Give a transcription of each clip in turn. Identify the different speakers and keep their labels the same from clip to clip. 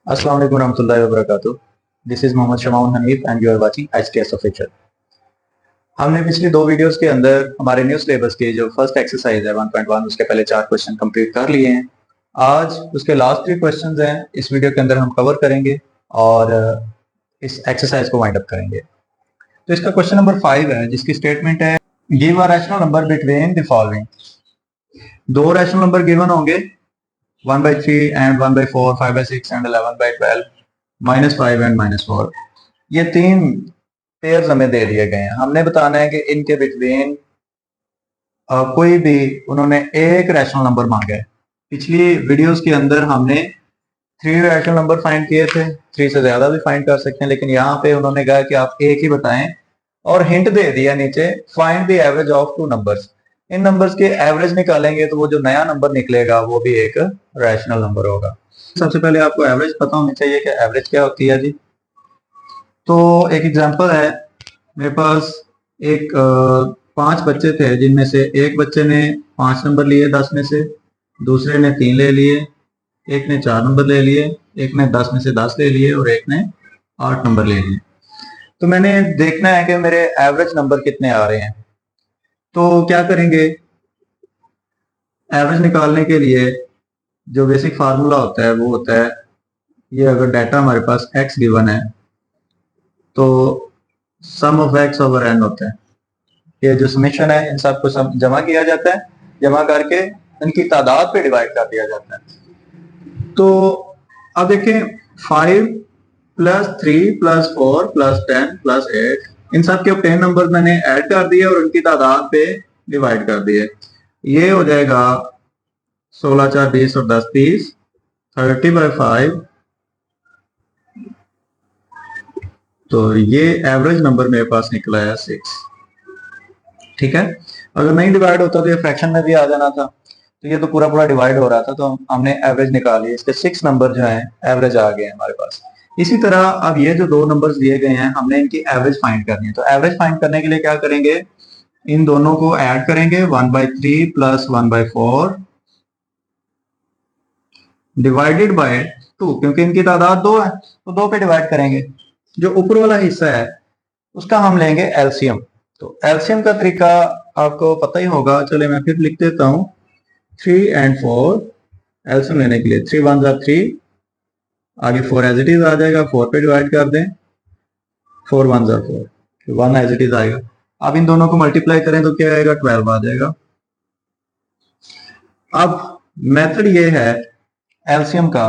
Speaker 1: अस्सलाम वालेकुम रहमतुल्लाहि व बरकातुहू। This is Mohammad Shamaun Hanif and you are watching HTS official. हमने पिछली दो वीडियोस के अंदर हमारे न्यू सिलेबस के जो फर्स्ट एक्सरसाइज है 1.1 उसके पहले 4 क्वेश्चन कंप्लीट कर लिए हैं। आज उसके लास्ट 3 क्वेश्चंस हैं, इस वीडियो के अंदर हम कवर करेंगे और इस एक्सरसाइज को वाइंड अप करेंगे। तो इसका क्वेश्चन नंबर 5 है, जिसकी स्टेटमेंट है give a rational number between the following. दो रैशनल नंबर गिवन होंगे 1/3 and 1/4, 5/6 and 11/12, -5 and -4। ये तीन पेयर्स हमें दे दिए गए हैं। हमने बताना है कि इनके बिटवीन कोई भी उन्होंने एक रैशनल नंबर मांगा है। पिछली वीडियोस के अंदर हमने 3 रैशनल नंबर फाइंड किए थे, 3 से ज्यादा भी फाइंड कर सकते हैं, लेकिन यहाँ पे उन्होंने कहा कि आप एक ही बताएं और हिंट दे दिया नीचे find the average of 2 numbers. In numbers के एवरेज निकालेंगे तो वो जो नया नंबर निकलेगा वो भी एक रैशनल नंबर होगा। सबसे पहले आपको एवरेज पता होनी चाहिए कि एवरेज क्या होती है जी। तो एक एग्जांपल है, मेरे पास एक 5 बच्चे थे, जिनमें से एक बच्चे ने 5 नंबर लिए 10 में से, दूसरे ने 3 ले लिए, एक ने 4 नंबर ले लिए, एक ने 10 में से 10 ले लिए और एक ने 8 नंबर ले लिए। तो मैंने देखना है कि मेरे एवरेज नंबर कितने आ रहे हैं। तो क्या करेंगे, एवरेज निकालने के लिए जो बेसिक फार्मूला होता है वो होता है, ये अगर डाटा हमारे पास x गिवन है तो सम ऑफ x ओवर n होता है। ये जो समेशन है इन सबको जमा किया जाता है, जमा करके इनकी तादाद पे डिवाइड कर दिया जाता है। तो अब देखें 5 + 3 + 4 + 10 + 8, इन सब के 10 नंबर मैंने ऐड कर दिए और उनकी तादाद पे डिवाइड कर दिए। ये हो जाएगा 16 4 20 और 10 30, 30/5। तो ये एवरेज नंबर मेरे पास निकला है 6। ठीक है, अगर नहीं डिवाइड होता तो ये फ्रैक्शन में भी आ जाना था। तो ये तो पूरा पूरा डिवाइड हो रहा था, तो हमने एवरेज निकाली, इसके 6 नंबर जो हैं एवरेज आ गए हैं हमारे पास। इसी तरह अब ये जो दो नंबर्स दिए गए हैं हमने इनकी एवरेज फाइंड करनी है। तो एवरेज फाइंड करने के लिए क्या करेंगे, इन दोनों को ऐड करेंगे 1/3 + 1/4 डिवाइडेड बाय 2, क्योंकि इनकी तादाद 2 है तो 2 पे डिवाइड करेंगे। जो ऊपर वाला हिस्सा है उसका हम लेंगे एलसीएम। तो एलसीएम का तरीका आपको पता ही होगा, चले मैं फिर लिख देता हूं। 3 and 4 एलसीएम लेने के लिए 3 1 = 3, आगे 4 एज इट इज आ जाएगा, 4 पे डिवाइड कर दें, 4 1 = 4, 1 एज इट इज आएगा। अब इन दोनों को मल्टीप्लाई करें तो क्या आएगा, 12 आ जाएगा। अब मेथड ये है एलसीएम का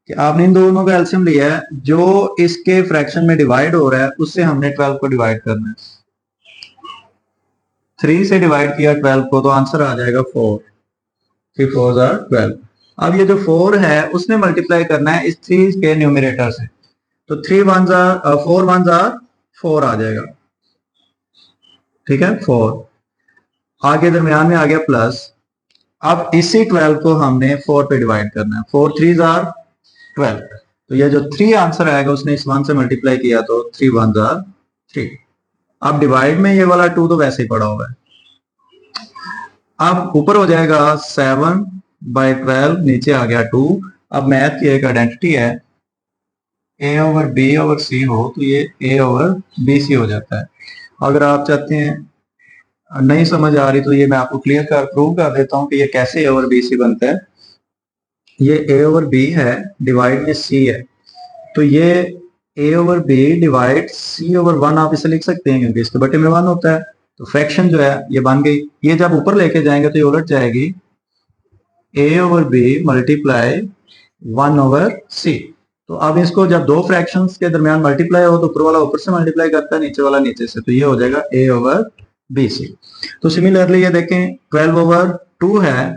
Speaker 1: कि आपने इन दोनों का एलसीएम लिया है, जो इसके फ्रैक्शन में डिवाइड हो रहा है उससे हमने 12 को डिवाइड करना है। 3 से डिवाइड किया 12 को तो आंसर आ जाएगा 4, 3 4 = 12। अब ये जो 4 है उसने मल्टीप्लाई करना है इस 3 के न्यूमरेटर से, तो 4 1 = 4 आ जाएगा। ठीक है, 4 आगे दरमियान में आ गया प्लस। अब इसी 12 को हमने 4 पे डिवाइड करना है, 4 3 = 12। तो ये जो 3 आंसर आएगा उसने इस 1 से मल्टीप्लाई किया तो 3 1 = 3। अब डिवाइड में ये वाला 2 तो वैसे ही पड़ा हुआ है। अब ऊपर हो जाएगा 7/12, नीचे आ गया 2। अब मैथ की एक आइडेंटिटी है, a/b/c हो तो ये a/bc हो जाता है। अगर आप चाहते हैं नहीं समझ आ रही तो ये मैं आपको क्लियर कर प्रूव कर देता हूँ कि ये कैसे a/bc बनता है। ये a/b है, डिवाइड में c है, तो ये a/b डिवाइड c/1 आप इसे लिख सकते हैं, क्योंकि इसके बटे में 1 होता है। तो फ्रैक्शन जो है ये बन गई। ये जब ऊपर लेके जाएंगे तो ये उलट जाएगी, a/b मल्टीप्लाई 1/c। तो अब इसको जब दो फ्रैक्शंस के दरमियान मल्टीप्लाई हो तो ऊपर वाला ऊपर से मल्टीप्लाई करता है, नीचे वाला नीचे से, तो ये हो जाएगा a/bc। तो सिमिलरली ये देखें 12/2 है,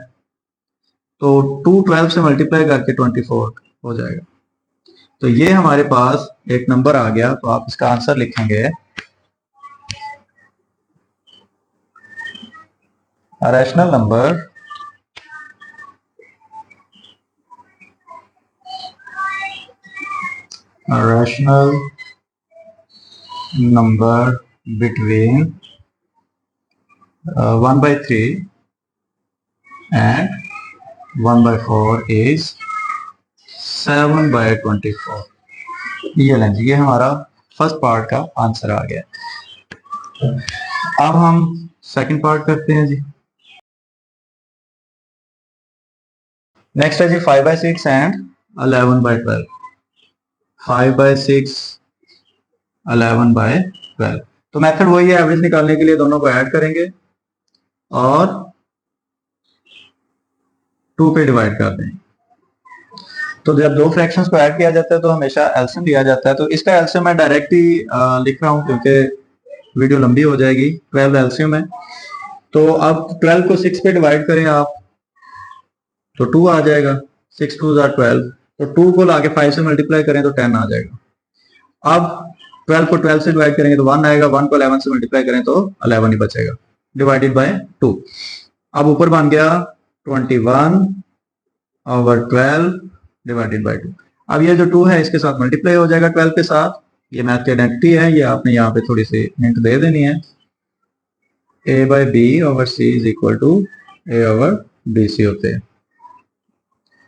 Speaker 1: तो 2 12 से मल्टीप्लाई करके 24 हो जाएगा। तो ये हमारे पास एक नंबर आ गया। तो आप इसका आंसर लिखेंगे rational number between 1/3 and 1/4 is 7/24। ये लें जी, ये हमारा फर्स्ट पार्ट का आंसर आ गया। अब हम सेकंड पार्ट करते हैं जी। नेक्स्ट है जी 5/6 एंड 11/12। 5/6 11/12। तो मेथड वही है, एवरेज निकालने के लिए दोनों को ऐड करेंगे और 2 पे डिवाइड कर देंगे। तो जब दो फ्रैक्शंस को ऐड किया जाता है तो हमेशा एलसीएम लिया जाता है। तो इसका एलसीएम मैं डायरेक्ट ही लिख रहा हूं क्योंकि वीडियो लंबी हो जाएगी। 12 एलसीएम है, तो अब 12 को 6 पे डिवाइड करें आप तो 2 आ जाएगा। 6 2 12, तो 2 को लाके 5 से मल्टीप्लाई करें तो 10 आ जाएगा। अब 12 को 12 से डिवाइड करेंगे तो 1 आएगा। 1 को 11 से मल्टीप्लाई करें तो 11 ही बचेगा, डिवाइडेड बाय 2। अब ऊपर बन गया 21/12 डिवाइडेड बाय 2। अब ये जो 2 है इसके साथ मल्टीप्लाई हो जाएगा 12 के साथ। ये मैथ की आइडेंटिटी है, ये आपने यहाँ पे थोड़ी सी हिंट दे देनी है। a/b/c is equal to a/bc होते हैं।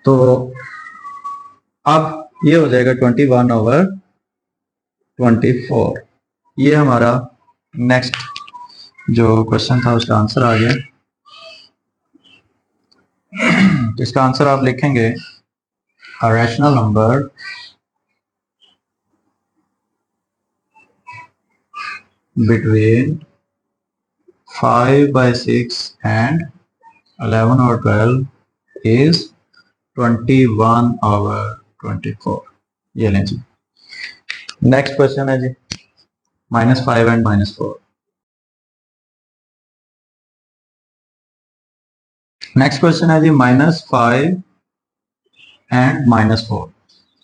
Speaker 1: तो अब ये हो जाएगा 21/24। ये हमारा नेक्स्ट जो क्वेश्चन था उसका आंसर आ गया। तो इसका आंसर आप लिखेंगे a rational number between 5/6 and 11/12 is 21/24। ये लें जी। नेक्स्ट क्वेश्चन है जी -5 एंड -4। नेक्स्ट क्वेश्चन है जी -5 एंड -4।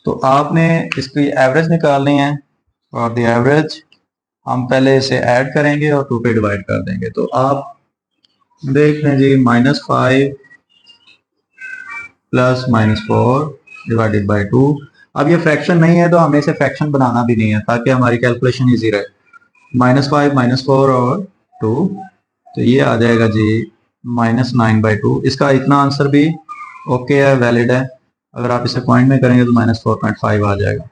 Speaker 1: तो आपने इसकी एवरेज निकालनी है और द एवरेज हम पहले इसे ऐड करेंगे और 2 पे डिवाइड कर देंगे। तो आप देख लें जी -5 प्लस -4 डिवाइडेड बाय 2। अब ये फ्रैक्शन नहीं है तो हमें इसे फ्रैक्शन बनाना भी नहीं है ताकि हमारी कैलकुलेशन इजी रहे। -5 -4 और 2, तो ये आ जाएगा जी -9/2। इसका इतना आंसर भी ओके है, वैलिड है। अगर आप इसे पॉइंट में करेंगे तो -4.5 आ जाएगा।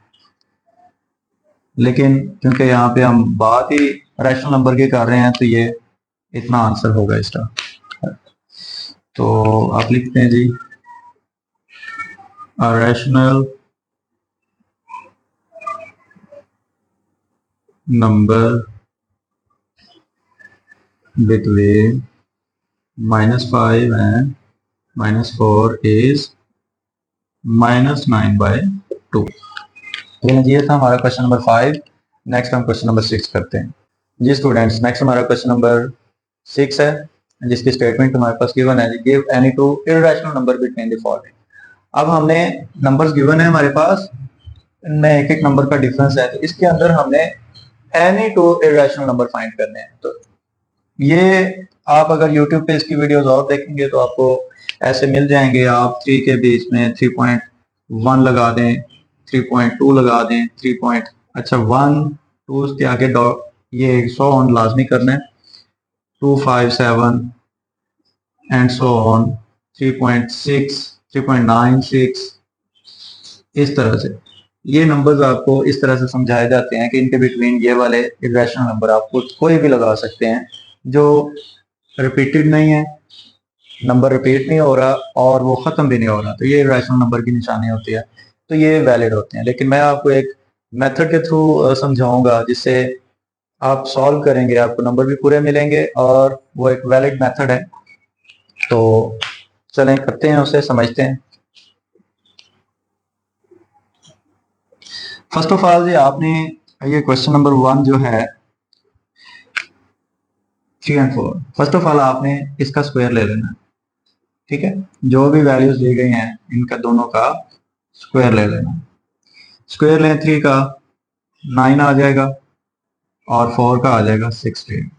Speaker 1: लेकिन क्योंकि यहाँ पे हम बात ही रैशनल नंबर की कर रहे हैं तो ये इतना आंसर होगा इसका। तो आप लिखते हैं जी a rational number between -5 and -4 is -9/2। ये था हमारा क्वेश्चन नंबर 5। नेक्स्ट हम क्वेश्चन नंबर 6 करते हैं जी स्टूडेंट्स। नेक्स्ट हमारा क्वेश्चन नंबर 6 है जिसकी स्टेटमेंट हमारे पास गिवन है, give any two irrational number between the following. अब हमने नंबर्स गिवन है हमारे पास, इनमें एक एक नंबर का डिफरेंस है, तो इसके अंदर हमने any two irrational number find करने हैं। तो ये आप अगर YouTube पे इसकी वीडियोस और देखेंगे तो आपको ऐसे मिल जाएंगे। आप 3 के बीच में 3.1 लगा दें, 3.2 लगा दें, 3. अच्छा 1 2 के आगे डॉट ये 100 ऑन लाजमी करना है। 2 5 7 एंड सो ऑन 3.6 3.96 इस तरह से। ये नंबर्स आपको इस तरह से समझाए जाते हैं कि इनके बिटवीन ये वाले इर्रेशनल नंबर आपको कोई भी लगा सकते हैं जो रिपीटेड नहीं है, नंबर रिपीट नहीं हो रहा और वो ख़त्म भी नहीं हो रहा, तो ये इर्रेशनल नंबर की निशानी होती है, तो ये वैलिड होते हैं। लेकिन मैं आपको एक मेथड के थ्रू समझाऊंगा जिससे आप सॉल्व करेंगे, आपको नंबर भी पूरे मिलेंगे और वो एक वैलिड मेथड है। तो चलें करते हैं, उसे समझते हैं। फर्स्ट ऑफ ऑल जी आपने ये क्वेश्चन नंबर 1 जो है 3 और 4, फर्स्ट ऑफ ऑल आपने इसका स्क्वायर ले लेना, ठीक है। जो भी वैल्यूज दी गई हैं इनका दोनों का स्क्वायर ले लेना। स्क्वायर लें 3 का 9 आ जाएगा और 4 का आ जाएगा 16।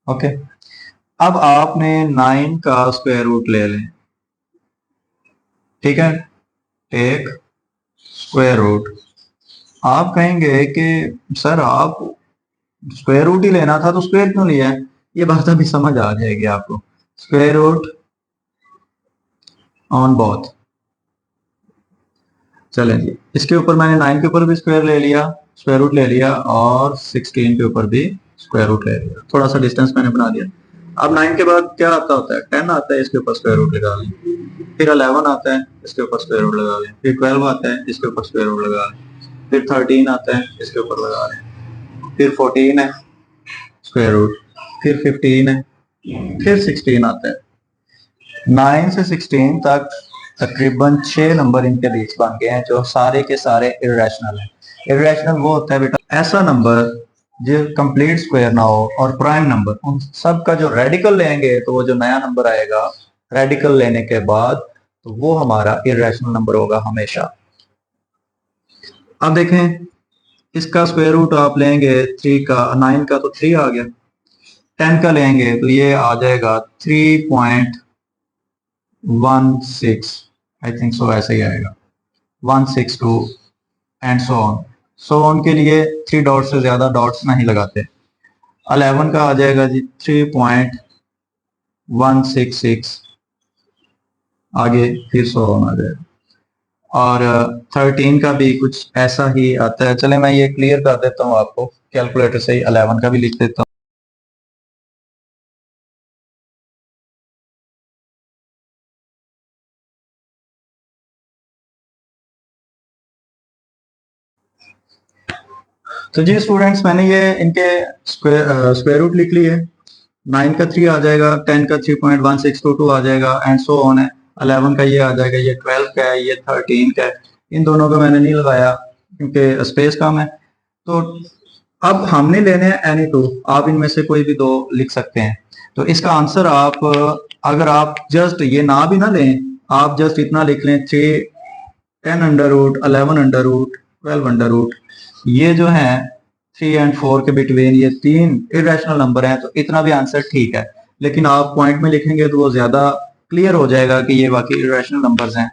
Speaker 1: ओके, अब आपने 9 का स्क्वायर रूट ले लें, ठीक है। Take square root. आप कहेंगे कि सर आप स्क्वायर रूट ही लेना था तो स्क्वायर क्यों लिया है? ये बात अभी समझ आ जाएगी आपको। Square root on both. चलें जी, इसके ऊपर मैंने 9 के ऊपर भी स्क्वायर ले लिया, स्क्वायर रूट ले लिया, और 16 के ऊपर भी स्क्वायर रूट ले लिया। थोड़ा सा डिस्टेंस मैंने बना दिया। अब 9 के बाद क्या आता होता है, 10 आता है, इसके ऊपर स्क्वायर रूट लगा लें। फिर 11 आता है, इसके ऊपर स्क्वायर रूट लगा लें। फिर 12 आता है, इसके ऊपर स्क्वायर रूट लगा लें। फिर 13 आता है, इसके ऊपर लगा लें। फिर 14 है, स्क्वायर रूट। फिर 15 है, फिर 16 आता है। 9 से 16 तक तकरीबन 6 नंबर इनके बीच बन गए हैं जो सारे के सारे इरेशनल हैं। इरेशनल वो होता है बेटा ऐसा नंबर जो कंप्लीट स्क्वायर ना हो और प्राइम नंबर, उन सब का जो रेडिकल लेंगे तो वो जो नया नंबर आएगा रेडिकल लेने के बाद, तो वो हमारा इरेशनल नंबर होगा हमेशा। अब देखें, इसका स्क्वायर रूट आप लेंगे 3 का, 9 का तो 3 आ गया। 10 का लेंगे तो ये आ जाएगा 3.16, आई थिंक सो, ऐसे ही आएगा 162 एंड सो ऑन के लिए 3 डॉट से ज्यादा डॉट्स नहीं लगाते। 11 का आ जाएगा जी 3.166, आगे फिर सो ऑन आ जाएगा। और 13 का भी कुछ ऐसा ही आता है। चले मैं ये क्लियर कर देता हूँ आपको, कैलकुलेटर से ही 11 का भी लिख देता हूँ। तो जी स्टूडेंट्स, मैंने ये इनके स्क्वायर रूट लिख लिए। 9 का 3 आ जाएगा, 10 का 3.1622 आ जाएगा एंड सो ऑन है। 11 का ये आ जाएगा, ये 12 का है, ये 13 का है। इन दोनों का मैंने नहीं लगाया क्योंकि स्पेस कम है। तो अब हमने लेने हैं एनी टू, आप इनमें से कोई भी दो लिख सकते हैं। तो इसका आंसर आप, अगर आप जस्ट ये ना भी ना लें, आप जस्ट इतना लिख लें 3, 10 under root, 11 under root, 12 under root, ये जो है 3 एंड 4 के बिटवीन ये 3 इरेशनल नंबर हैं, तो इतना भी आंसर ठीक है। लेकिन आप पॉइंट में लिखेंगे तो वो ज्यादा क्लियर हो जाएगा कि ये वाकई इरेशनल नंबर्स हैं।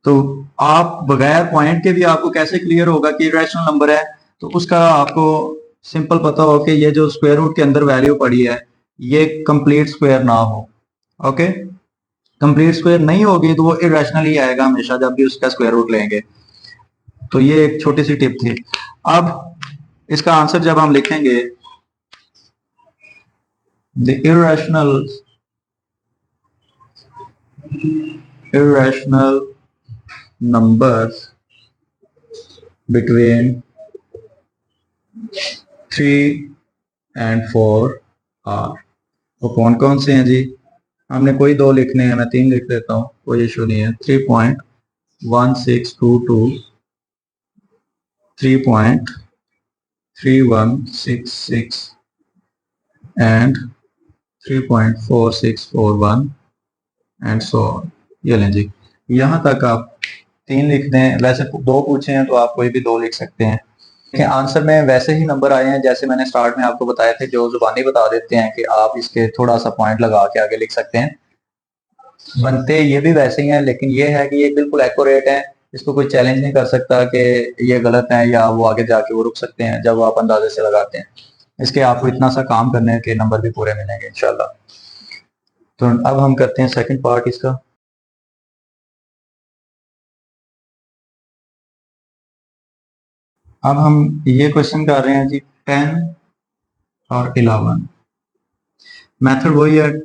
Speaker 1: तो आप बगैर पॉइंट के भी आपको कैसे क्लियर होगा कि इरेशनल नंबर है, तो उसका आपको सिंपल पता हो कि ये जो स्क्वायर रूट के अंदर वैल्यू पड़ी है ये कंप्लीट स्क्वायर ना हो। ओके, कंप्लीट स्क्वायर नहीं होगी तो वो इरेशनल ही आएगा हमेशा जब भी उसका स्क्वायर रूट लेंगे। तो ये एक छोटी सी टिप थी। अब इसका आंसर जब हम लिखेंगे, the irrational numbers between 3 and 4 are, वो कौन कौन से हैं जी? हमने कोई दो लिखने हैं, मैं 3 लिख देता हूँ, कोई इशू नहीं है। 3.1622, 3.3166 एंड 3.4641 एंड सो ऑन। ये लें जी, यहाँ तक आप 3 लिख दें। वैसे 2 पूछे हैं तो आप कोई भी 2 लिख सकते हैं। आंसर में वैसे ही नंबर आए हैं जैसे मैंने स्टार्ट में आपको बताए थे, जो जुबानी बता देते हैं कि आप इसके थोड़ा सा पॉइंट लगा के आगे लिख सकते हैं। बनते ये भी वैसे ही हैं, लेकिन ये है कि ये बिल्कुल एक्यूरेट है, इसको कोई चैलेंज नहीं कर सकता कि ये गलत है, या वो आगे जाके वो रुक सकते हैं जब आप अंदाजे से लगाते हैं। इसके आपको इतना सा काम करने के नंबर भी पूरे मिलेंगे इंशाल्लाह। तो अब हम करते हैं सेकंड पार्ट इसका। अब हम ये क्वेश्चन कर रहे हैं जी 10 और 11। मेथड वही है,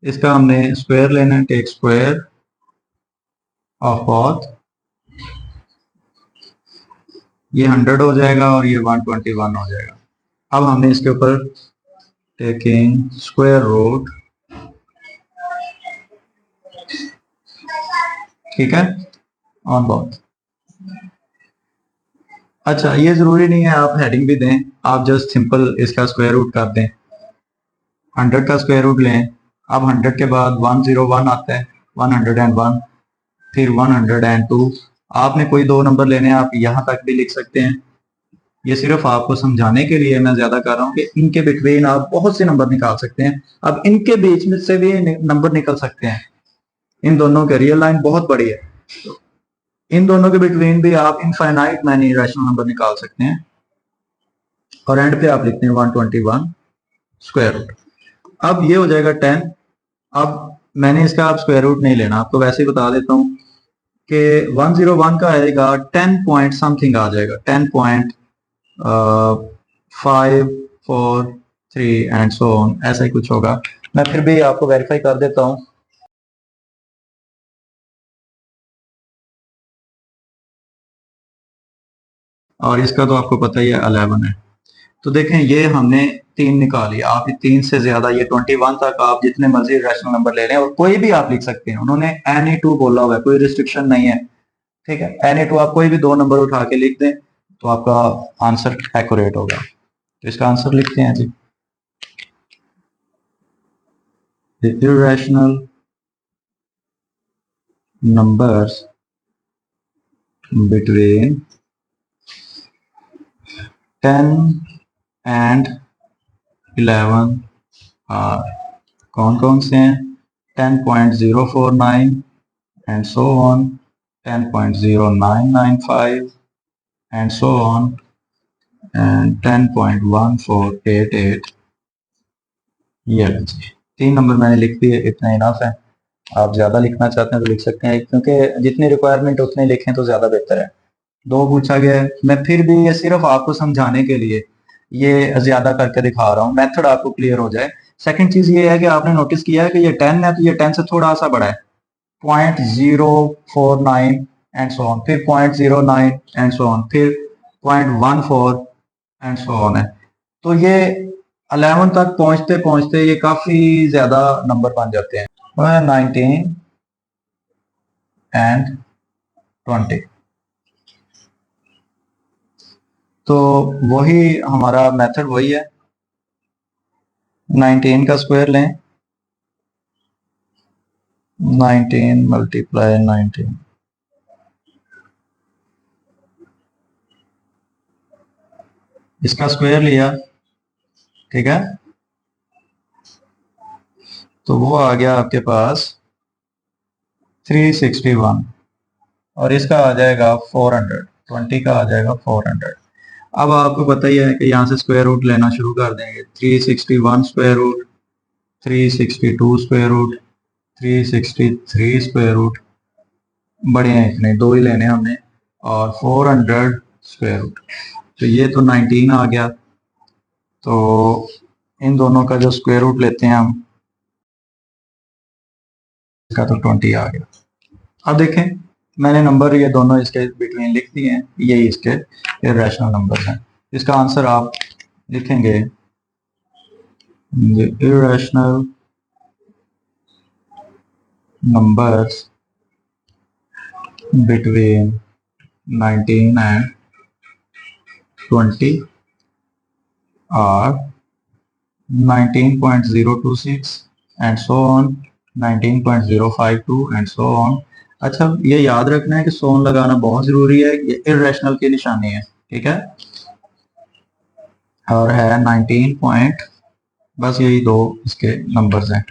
Speaker 1: इसका हमने स्क्वायर लेना है, टेक स्क्वायर ऑफ बोथ। ये 100 हो जाएगा और ये 121 हो जाएगा। अब हमने इसके ऊपर टेकिंग स्क्वायर रूट, ठीक है, ऑन बोथ। अच्छा, ये जरूरी नहीं है आप हेडिंग भी दें, आप जस्ट सिंपल इसका स्क्वायर रूट कर दें। 100 का स्क्वायर रूट लें। अब 100 के बाद 101 आता है, 101, फिर 102। आपने कोई 2 नंबर लेने हैं, आप यहाँ तक भी लिख सकते हैं। ये सिर्फ आपको समझाने के लिए मैं ज्यादा कर रहा हूँ कि इनके बिटवीन आप बहुत से नंबर निकाल सकते हैं। अब इनके बीच में से भी नंबर निकल सकते हैं। इन दोनों के रियल लाइन बहुत बड़ी है, तो इन दोनों के बिटवीन भी आप इनफाइनाइट मैनी रैशनल नंबर निकाल सकते हैं। और एंड पे आप लिखते हैं 121 स्क्वायर रूट। अब ये हो जाएगा 10। अब मैंने इसका आप स्क्वायर रूट नहीं लेना, आपको वैसे ही बता देता हूँ। कि 101 का आएगा 10 पॉइंट समथिंग आ जाएगा, 10.543 एंड सो ऑन, ऐसा ही कुछ होगा। मैं फिर भी आपको वेरीफाई कर देता हूँ। और इसका तो आपको पता ही है 11 है। तो देखें ये हमने 3 निकाली, आप 3 से ज्यादा ये 21 तक आप जितने मर्जी रैशनल नंबर ले लें और कोई भी आप लिख सकते हैं। उन्होंने एनी टू बोला हुआ है, कोई रिस्ट्रिक्शन नहीं है, ठीक है। एनी टू आप कोई भी 2 नंबर उठा के लिख दें तो आपका आंसर एक्यूरेट होगा। तो इसका आंसर लिखते हैं जी, the irrational numbers between 10 and 11 are कौन कौन से हैं? 10.049 and so on, 10.0995 and so on, and 10.1488। ये जी 3 नंबर मैंने लिख दिए, इतना इनफ है। आप ज्यादा लिखना चाहते हैं तो लिख सकते हैं, क्योंकि जितनी रिक्वायरमेंट उतने लिखें तो ज्यादा बेहतर है। 2 पूछा गया है, मैं फिर भी ये सिर्फ आपको समझाने के लिए ये ज्यादा करके दिखा रहा हूँ, मेथड आपको क्लियर हो जाए। सेकंड चीज ये है कि आपने नोटिस किया है कि ये 10 है तो ये 10 से थोड़ा सा बड़ा है, 0.049 एंड सो ऑन, फिर 0.09 एंड सो ऑन, फिर 0.14 एंड सो ऑन है। तो ये 11 तक पहुंचते पहुंचते ये काफी ज्यादा नंबर बन जाते हैं, 19 एंड 20। तो वही हमारा मेथड वही है, 19 का स्क्वायर लें, 19 मल्टीप्लाई 19, इसका स्क्वायर लिया, ठीक है। तो वो आ गया आपके पास 361 और इसका आ जाएगा 400, 20 का आ जाएगा 400। अब आपको पता ही है कि यहाँ से स्क्वायर रूट लेना शुरू कर देंगे, 361 square root, 362 square root, 363 square root, बड़े हैं इतने, 2 ही लेने हमने, और 400 स्क्वायर रूट। तो ये तो 19 आ गया, तो इन दोनों का जो स्क्वायर रूट लेते हैं हम, इसका तो 20 आ गया। अब देखें मैंने नंबर ये दोनों इसके बिटवीन लिख दिए हैं, यही इसके इर्रेशनल नंबर हैं। इसका आंसर आप लिखेंगे irrational numbers between 19 and 20 are 19.026 and so on, 19.052 and so on। अच्छा ये याद रखना है कि सोन लगाना बहुत जरूरी है, ये इर्रेशनल की निशानी है, ठीक है। और है 19 पॉइंट, बस यही 2 इसके नंबर्स हैं।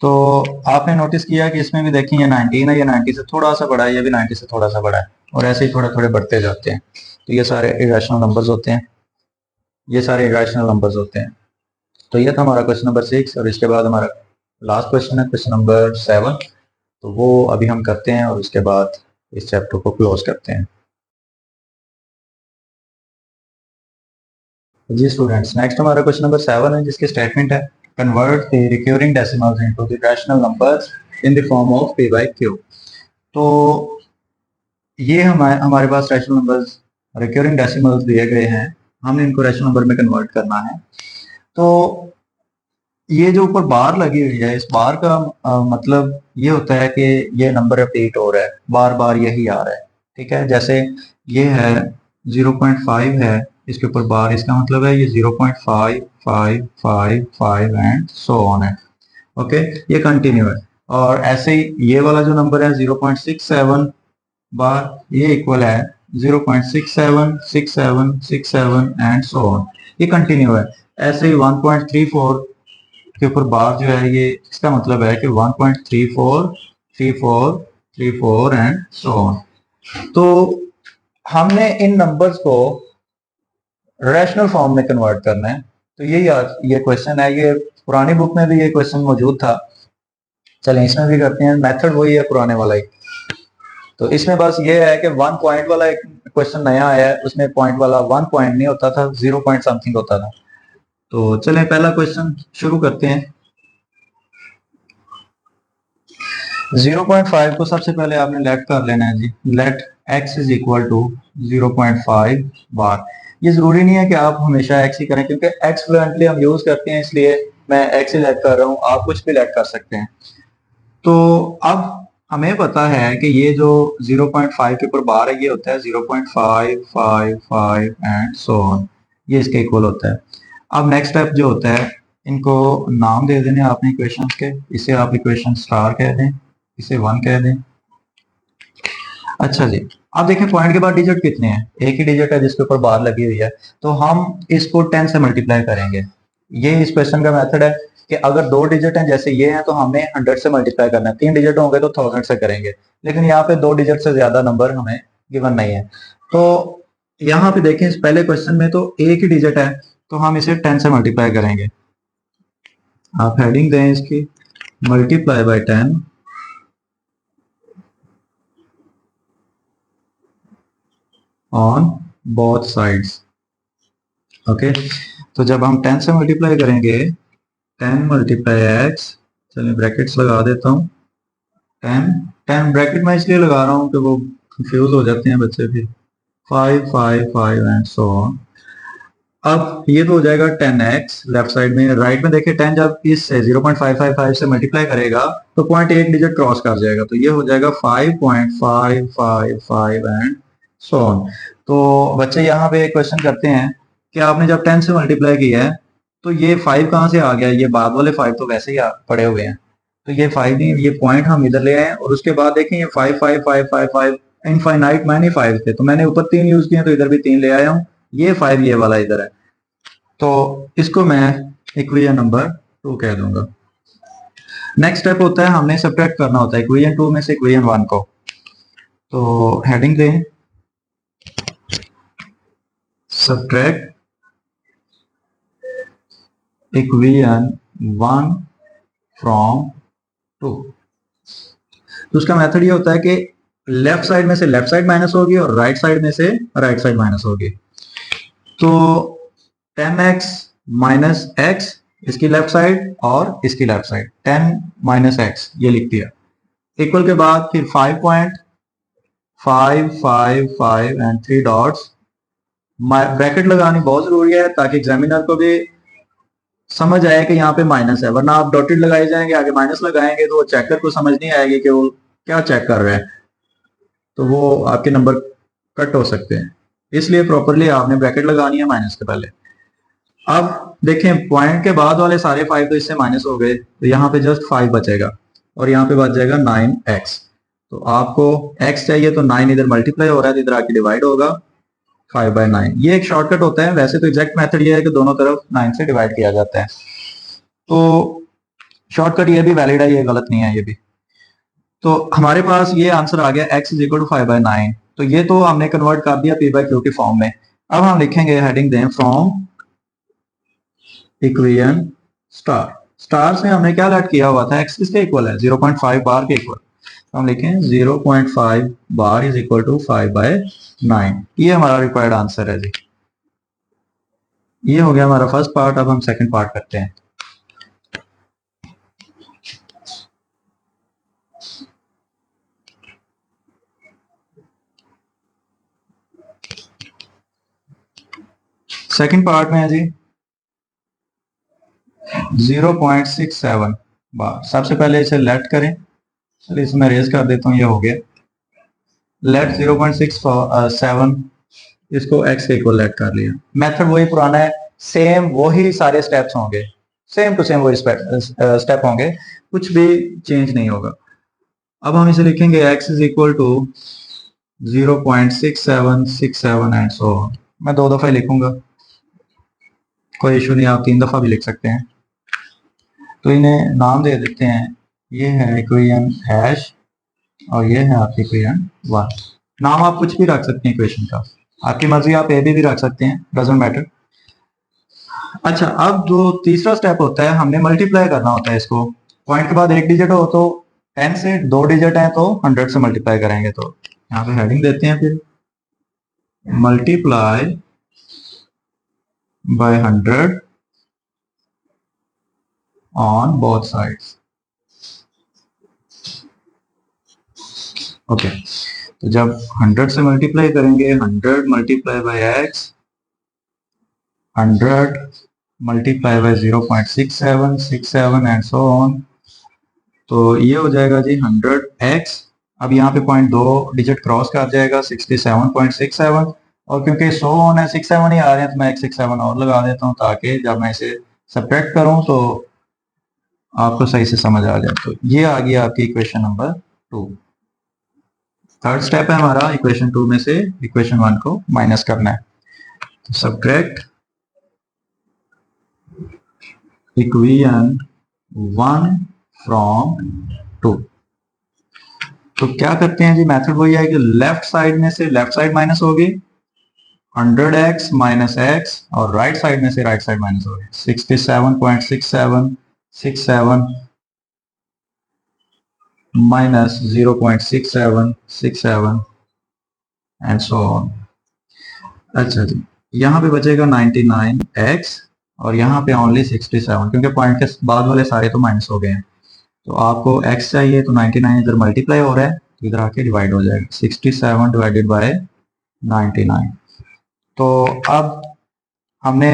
Speaker 1: तो आपने नोटिस किया कि इसमें भी देखिए ये 19 है, ये 90 से थोड़ा सा बड़ा है, ये भी 90 से थोड़ा सा बड़ा है, और ऐसे ही थोड़े थोड़े बढ़ते जाते हैं। तो ये सारे इरेशनल नंबर्स होते हैं, ये सारे इरेशनल नंबर्स होते हैं। तो ये था हमारा क्वेश्चन नंबर 6, और इसके बाद हमारा लास्ट क्वेश्चन है क्वेश्चन नंबर 7। तो वो अभी हम करते हैं और उसके बाद इस चैप्टर को क्लोज करते हैं। जी स्टूडेंट्स, नेक्स्ट हमारा क्वेश्चन नंबर 7 है, जिसकी स्टेटमेंट है convert the recurring decimals into the rational numbers in the form of p by q। तो ये हमारे पास रैशनल नंबर्स रिकरिंग डेसिमल्स दिए गए हैं, हमने इनको रैशनल नंबर में कन्वर्ट करना है। तो ये जो ऊपर बार लगी हुई है, इस बार का मतलब ये होता है कि ये नंबर रिपीट हो रहा है, बार बार यही आ रहा है, ठीक है। जैसे ये है 0.5 है, इसके ऊपर बार, इसका मतलब है ये 0.5555 एंड सो ऑन है, ओके। ये कंटिन्यू है। और ऐसे ही ये वाला जो नंबर है 0.67 बार, ये इक्वल है 0.676767 एंड सो ऑन, ये कंटिन्यू है। ऐसे ही 1.34 के ऊपर बार जो है, ये इसका मतलब है कि 1.343434 एंड सो ऑन। तो हमने इन नंबर्स को रैशनल फॉर्म में कन्वर्ट करना है। तो ये क्वेश्चन है, ये पुरानी बुक में भी ये क्वेश्चन मौजूद था, चलें इसमें भी करते हैं। मेथड वही है पुराने वाला ही। तो इसमें बस ये है कि 1 पॉइंट वाला एक क्वेश्चन नया आया है, उसमें पॉइंट वाला 1 पॉइंट नहीं होता था, 0 पॉइंट समथिंग होता था। तो चलें पहला क्वेश्चन शुरू करते हैं। 0.5 को सबसे पहले आपने लेट कर लेना है जी। Let x is equal to 0.5 बार। ये जरूरी नहीं है कि आप हमेशा x ही करें, क्योंकि x फ्लुएंटली हम यूज करते हैं, इसलिए मैं x ही लेट कर रहा हूँ, आप कुछ भी लेट कर सकते हैं। तो अब हमें पता है कि ये जो 0.5 के ऊपर बार है ये होता है 0.555 एंड सो ऑन, ये इसके इक्वल होता है। अब नेक्स्ट स्टेप जो होता है, इनको नाम दे देने आपने इक्वेशंस के। इसे आप इक्वेशन स्टार कह दें, इसे 1 कह दें। अच्छा जी, अब देखें पॉइंट के बाद डिजिट कितने हैं, एक ही डिजिट है जिसके ऊपर बार लगी हुई है, तो हम इसको 10 से मल्टीप्लाई करेंगे। ये इस क्वेश्चन का मेथड है कि अगर 2 डिजिट हैं जैसे ये हैं तो हमें 100 से मल्टीप्लाई करना है, 3 डिजिट होंगे तो 1000 से करेंगे, लेकिन यहाँ पे 2 डिजिट से ज्यादा नंबर हमें गिवन नहीं है। तो यहाँ पे देखें इस पहले क्वेश्चन में तो एक ही डिजिट है, तो हम इसे 10 से मल्टीप्लाई करेंगे। आप हेडिंग दें इसकी multiply by 10 on both sides. Okay, तो जब हम 10 से मल्टीप्लाई करेंगे 10 मल्टीप्लाई एक्स, चलिए ब्रैकेट्स लगा देता हूँ। 10 ब्रैकेट में इसलिए लगा रहा हूँ कि वो कंफ्यूज हो जाते हैं बच्चे भी। 5 5 5 एंड सो ऑन। अब ये तो हो जाएगा 10x लेफ्ट साइड में। राइट में देखिए 10 जब इस 0.555 से मल्टीप्लाई करेगा तो पॉइंट एक डिजिट क्रॉस कर जाएगा, तो ये हो जाएगा 5.555 एंड सो ऑन। तो बच्चे यहाँ पे क्वेश्चन करते हैं कि आपने जब 10 से मल्टीप्लाई किया है तो ये 5 कहाँ से आ गया, ये बाद वाले 5 तो वैसे ही पड़े हुए हैं, तो ये 5 नहीं, ये पॉइंट हम इधर ले आए और उसके बाद देखें ये 5 इनफाइनाइट मैंने 5 थे, तो मैंने ऊपर 3 यूज किए तो इधर भी 3 ले आया हूँ, ये 5 ये वाला इधर है, तो इसको मैं इक्वेशन नंबर 2 कह दूंगा। नेक्स्ट स्टेप होता है हमने सब्ट्रैक्ट करना होता है इक्वेशन 2 में से इक्वेशन 1 को। तो हेडिंग दें सब्ट्रैक्ट इक्वेशन 1 फ्रॉम 2। तो उसका मेथड ये होता है कि लेफ्ट साइड में से लेफ्ट साइड माइनस होगी और राइट साइड में से राइट साइड माइनस होगी। तो 10x माइनस एक्स इसकी लेफ्ट साइड और इसकी लेफ्ट साइड 10 माइनस एक्स ये लिख दिया, इक्वल के बाद फिर 5.555 एंड 3 डॉट्स। ब्रैकेट लगानी बहुत जरूरी है ताकि एग्जामिनर को भी समझ आए कि यहाँ पे माइनस है, वरना आप डॉटेड लगाए जाएंगे आगे माइनस लगाएंगे तो वो चेकर को समझ नहीं आएगी कि वो क्या चेक कर रहे हैं, तो वो आपके नंबर कट हो सकते हैं। इसलिए प्रॉपरली आपने ब्रैकेट लगानी है माइनस के पहले। अब देखें पॉइंट के बाद वाले सारे 5 तो इससे माइनस हो गए, तो यहाँ पे जस्ट 5 बचेगा और यहाँ पे बच जाएगा 9x। तो आपको x चाहिए तो 9 इधर मल्टीप्लाई हो रहा है तो इधर आके डिवाइड होगा 5/9। ये एक शॉर्टकट होता है, वैसे तो एग्जैक्ट मेथड ये है कि दोनों तरफ 9 से डिवाइड किया जाता है, तो शॉर्टकट ये भी वैलिड है, ये गलत नहीं है ये भी। तो हमारे पास ये आंसर आ गया x इज इक्वल टू 5/9। तो ये तो हमने कन्वर्ट कर दिया p/q के फॉर्म में। अब हम लिखेंगे हेडिंग दें फ्रॉम इक्वेशन स्टार। स्टार से हमने क्या लेट किया हुआ था, x किसके इक्वल है 0.5 बार के इक्वल, तो हम लिखें 0.5 बार इज इक्वल टू 5/9। ये हमारा रिक्वायर्ड आंसर है जी। ये हो गया हमारा फर्स्ट पार्ट। अब हम सेकंड पार्ट करते हैं। सेकंड पार्ट में है जी 0.67 बार। सबसे पहले इसे लेट करें, चलिए इसमें रेज कर देता हूँ, ये हो गया लेट 0.67, इसको x के इक्वल लेट कर लिया। मेथड वही पुराना है, सेम वही सारे स्टेप्स होंगे, सेम टू सेम वही स्टेप होंगे, कुछ भी चेंज नहीं होगा। अब हम इसे लिखेंगे x is equal to 0.6767 and so on. मैं 2 दफा लिखूंगा, कोई इशू नहीं, आप 3 दफा भी लिख सकते हैं। तो इन्हें नाम दे देते हैं, ये है इक्वेशन हैश और ये है आपकी इक्वेशन 1। नाम आप कुछ भी रख सकते हैं इक्वेशन का, आपकी मर्जी, आप ए भी रख सकते हैं, डजंट मैटर। अच्छा, अब जो तीसरा स्टेप होता है हमने मल्टीप्लाई करना होता है इसको। पॉइंट के बाद एक डिजिट हो तो 10 से 2 डिजिट है तो 100 से मल्टीप्लाई करेंगे, तो यहाँ पे हेडिंग देते हैं फिर multiply by 100 on both sides. Okay, तो जब 100 से मल्टीप्लाई करेंगे, 100 multiply by x, 100 multiply by 0.6767 and so on, तो ये हो जाएगा जी 100x। अब यहाँ पे पॉइंट 2 डिजिट क्रॉस कर जाएगा 67.67, और क्योंकि 100 ऑन है 67 ही आ रहे हैं तो मैं एक 67 और लगा देता हूँ ताकि जब मैं इसे सब्ट्रैक्ट करूँ तो आपको सही से समझ आ जाए। तो ये आ गया आपकी इक्वेशन नंबर 2। थर्ड स्टेप है हमारा इक्वेशन 2 में से इक्वेशन 1 को माइनस करना है। तो सब्ट्रैक्ट इक्वेशन 1 फ्रॉम 2। तो क्या करते हैं जी, मेथड वही है कि लेफ्ट साइड में से लेफ्ट साइड माइनस होगी 100x माइनस x, और राइट साइड में से राइट साइड माइनस होगी 67.6767 माइनस 0.6767 एंड सो ऑन। अच्छा जी, यहाँ पे बचेगा 99x और यहाँ पे ओनली 67, क्योंकि पॉइंट के बाद वाले सारे तो माइनस हो गए हैं। तो आपको x चाहिए, तो 99 इधर मल्टीप्लाई हो रहा है तो इधर आके डिवाइड हो जाएगा 67 डिवाइडेड बाय 99। तो अब हमने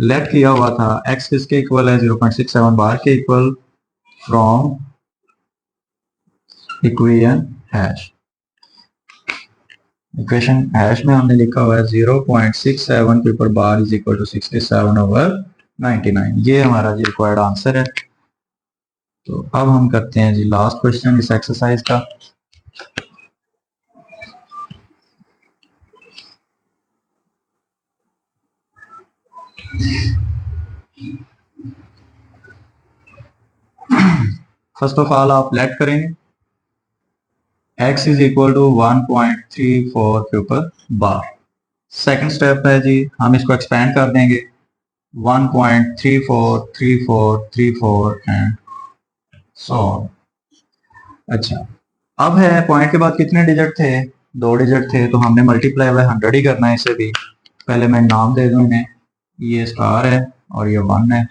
Speaker 1: लेट किया हुआ था x किसके इक्वल है, 0.67 बार के equal from equation hash. Equation hash में हमने लिखा हुआ है 0.67 के ऊपर बार इज इक्वल टू 67/99। ये हमारा जी रिक्वायर्ड आंसर है। तो अब हम करते हैं जी लास्ट क्वेश्चन इस एक्सरसाइज का। फर्स्ट ऑफ ऑल आप लेट करेंगे x इज इक्वल टू 1.34 के ऊपर बार। सेकंड स्टेप है जी, हम इसको एक्सपेंड कर देंगे 1.343434 एंड सो। अच्छा, अब है पॉइंट के बाद कितने डिजिट थे, 2 डिजिट थे, तो हमने मल्टीप्लाई बाय 100 ही करना है इसे भी। पहले मैं नाम दे दूं इन्हें, ये स्टार है और ये 1 है।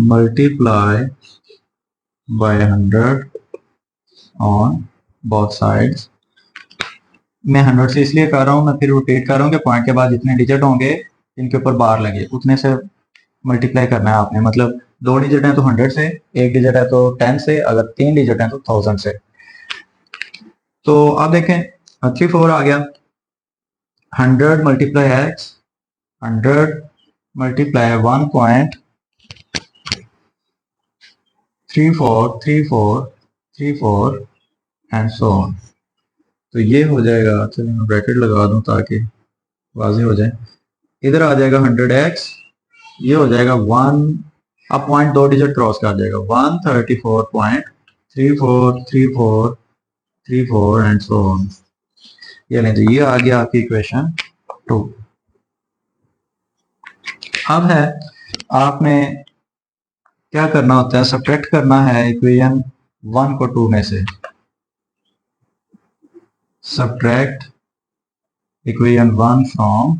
Speaker 1: Multiply by 100 on both sides. मैं 100 से इसलिए कर रहा हूँ, मैं फिर रोटेट कर रहा हूँ कि पॉइंट के बाद जितने डिजिट होंगे इनके ऊपर बार लगे उतने से मल्टीप्लाई करना है आपने। मतलब 2 डिजिट है तो 100 से, 1 डिजिट है तो 10 से, अगर 3 डिजिट है तो 1000 से। तो आप देखें 34 आ गया, 100 multiply x, 100 multiply 1.343434 and so on. तो ये हो जाएगा, चलिए मैं ब्रैकेट लगा दूं ताकि वाज़ेह हो जाए। इधर आ जाएगा 100x, ये हो जाएगा 1, अब पॉइंट 2 डिजिट क्रॉस कर जाएगा 134.343434 एंड सो ऑन। ये लें, तो ये आ गया आपकी इक्वेशन 2। अब है आपने क्या करना होता है, सब्ट्रैक्ट करना है इक्वेशन 1 को 2 में से। Subtract equation 1 from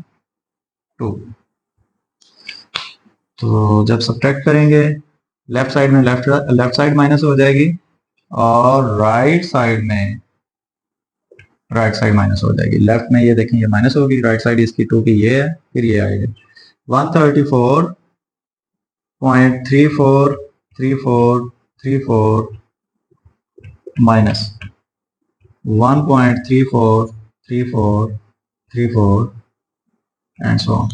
Speaker 1: 2। तो जब सब्ट्रैक्ट करेंगे लेफ्ट साइड में लेफ्ट साइड माइनस हो जाएगी और राइट साइड माइनस हो जाएगी। लेफ्ट में ये देखें ये माइनस होगी, राइट साइड इसकी 2 की ये है, फिर ये आएगी 134.343434 माइनस 1.343434 एंड सो ऑन।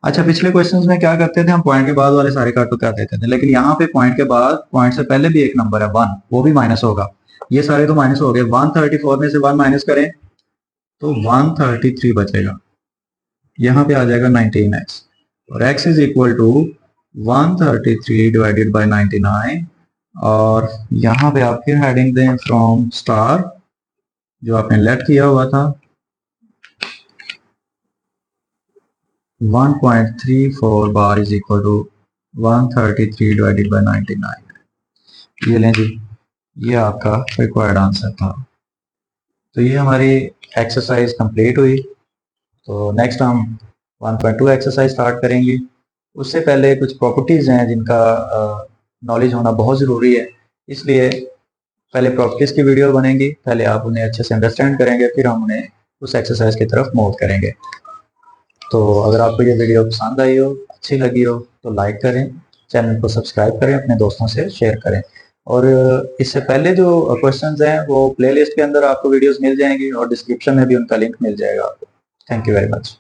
Speaker 1: अच्छा, पिछले क्वेश्चंस में क्या करते थे हम, पॉइंट के बाद वाले सारे काटो कर देते थे, लेकिन यहाँ पे पॉइंट के बाद पॉइंट से पहले भी एक नंबर है 1, वो भी माइनस होगा। ये सारे तो माइनस हो गए, 134 में से 1 माइनस करें तो 133 बचेगा, यहाँ पे आ जाएगा 19x, और x is equal to 133 divided by 99, और यहाँ पे आप फिर हेडिंग दें फ्रॉम स्टार जो आपने लेट किया हुआ था 1.34 bar is equal to 133 divided by 99। ये लें जी, ये आपका रिक्वायर्ड आंसर था। तो ये हमारी एक्सरसाइज कंप्लीट हुई। तो नेक्स्ट हम 1.2 एक्सरसाइज स्टार्ट करेंगे। उससे पहले कुछ प्रॉपर्टीज़ हैं जिनका नॉलेज होना बहुत ज़रूरी है, इसलिए पहले प्रॉपर्टीज़ की वीडियो बनेगी, पहले आप उन्हें अच्छे से अंडरस्टैंड करेंगे, फिर हम उन्हें उस एक्सरसाइज की तरफ मूव करेंगे। तो अगर आपको ये वीडियो पसंद आई हो, अच्छी लगी हो, तो लाइक करें, चैनल को सब्सक्राइब करें, अपने दोस्तों से शेयर करें। और इससे पहले जो क्वेश्चंस हैं वो प्लेलिस्ट के अंदर आपको वीडियोस मिल जाएंगी और डिस्क्रिप्शन में भी उनका लिंक मिल जाएगा आपको। Thank you very much.